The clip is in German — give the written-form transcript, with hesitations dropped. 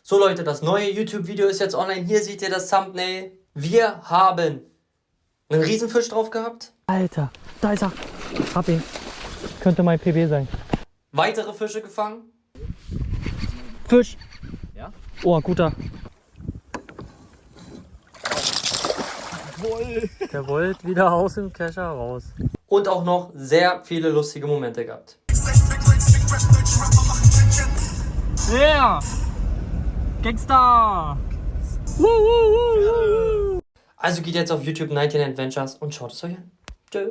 So Leute, das neue YouTube-Video ist jetzt online. Hier seht ihr das Thumbnail. Wir haben einen Riesenfisch drauf gehabt. Alter, da ist er. Hab ihn. Könnte mein PB sein. Weitere Fische gefangen. Fisch. Ja? Oh, guter. Der wollte wieder aus dem Kescher raus. Und auch noch sehr viele lustige Momente gehabt. Yeah! Gangster! Also geht jetzt auf YouTube 19 Adventures und schaut es euch an. Tschö.